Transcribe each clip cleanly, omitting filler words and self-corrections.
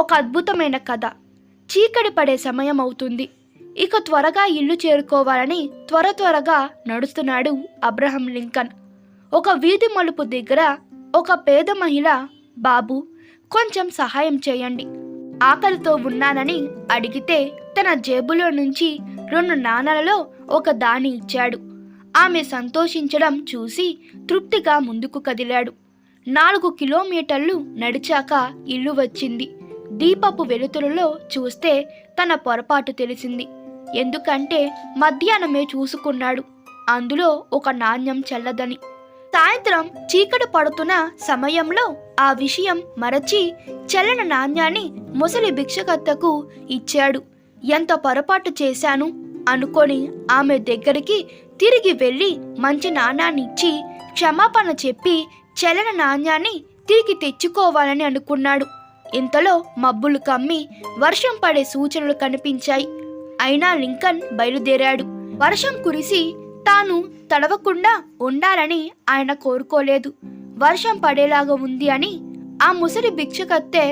ఒక అద్భుతమైన కథ. చీకటి పడే సమయం అవుతుంది. ఇక త్వరగా ఇల్లు చేరుకోవాలని త్వరగా నడుస్తున్నాడు అబ్రహం లింకన్. ఒక వీధి మలుపు దగ్గర ఒక పేద మహిళ, బాబు కొంచెం సహాయం చేయండి, ఆకలితో ఉన్నానని అడిగితే తన జేబులో నుంచి 2 నాణాలలో ఒక దాని ఇచ్చాడు. ఆమె సంతోషించడం చూసి తృప్తిగా ముందుకు కదిలాడు. 4 కిలోమీటర్లు నడిచాక ఇల్లు వచ్చింది. దీపపు వెలుతురులో చూస్తే తన పొరపాటు తెలిసింది. ఎందుకంటే మధ్యాహ్నమే చూసుకున్నాడు, అందులో ఒక నాణ్యం చెల్లదని. సాయంత్రం చీకటి పడుతున్న సమయంలో ఆ విషయం మరచి చెల్లని నాణ్యాన్ని ముసలి భిక్షకర్తకు ఇచ్చాడు. ఎంత పొరపాటు చేశాను అనుకొని ఆమె దగ్గరికి తిరిగి వెళ్ళి మంచి నాణ్యాన్ని ఇచ్చి క్షమాపణ చెప్పి చెల్లని నాణ్యాన్ని తిరిగి తెచ్చుకోవాలని అనుకున్నాడు. ఇంతలో మబ్బులు కమ్మి వర్షం పడే సూచనలు కనిపించాయి. అయినా లింకన్ బయలుదేరాడు. వర్షం కురిసి తాను తడవకుండా ఉండాలని ఆయన కోరుకోలేదు. వర్షం పడేలాగా ఉంది అని ఆ ముసలి భిక్షకర్తె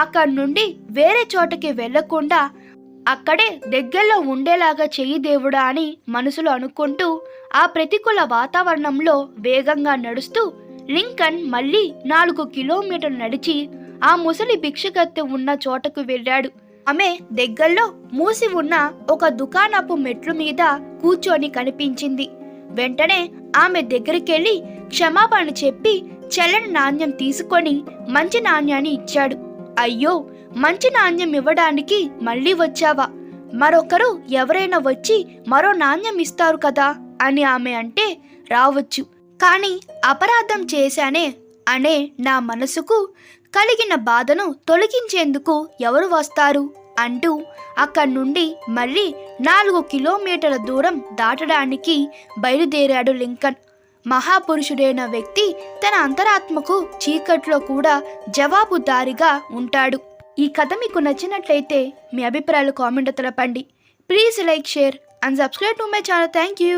అక్కడి నుండి వేరే చోటకి వెళ్లకుండా అక్కడే దగ్గరలో ఉండేలాగా చెయ్యి దేవుడా అని మనసులో అనుకుంటూ ఆ ప్రతికూల వాతావరణంలో వేగంగా నడుస్తూ లింకన్ మళ్ళీ 4 కిలోమీటర్లు నడిచి ఆ ముసలి భిక్షకర్తె ఉన్న చోటకు వెళ్ళాడు. ఆమె దగ్గరలో మూసి ఉన్న ఒక దుకాణపు మెట్లు మీద కూర్చొని కనిపించింది. వెంటనే ఆమె దగ్గరికెళ్ళి క్షమాపణ చెప్పి చెల్లని నాణ్యం తీసుకొని మంచి నాణ్యాన్ని ఇచ్చాడు. అయ్యో, మంచి నాణ్యం ఇవ్వడానికి మళ్ళీ వచ్చావా? మరొకరు ఎవరైనా వచ్చి మరో నాణ్యం ఇస్తారు కదా అని ఆమె అంటే, రావచ్చు, కానీ అపరాధం చేశానే అనే నా మనసుకు కలిగిన బాధను తొలగించేందుకు ఎవరు వస్తారు అంటూ అక్కడి నుండి మళ్ళీ 4 కిలోమీటర్ల దూరం దాటడానికి బయలుదేరాడు లింకన్. మహాపురుషుడైన వ్యక్తి తన అంతరాత్మకు చీకట్లో కూడా జవాబుదారీగా ఉంటాడు. ఈ కథ మీకు నచ్చినట్లయితే మీ అభిప్రాయాలు కామెంట్ తెలపండి. Please like, share and subscribe to my channel. Thank you.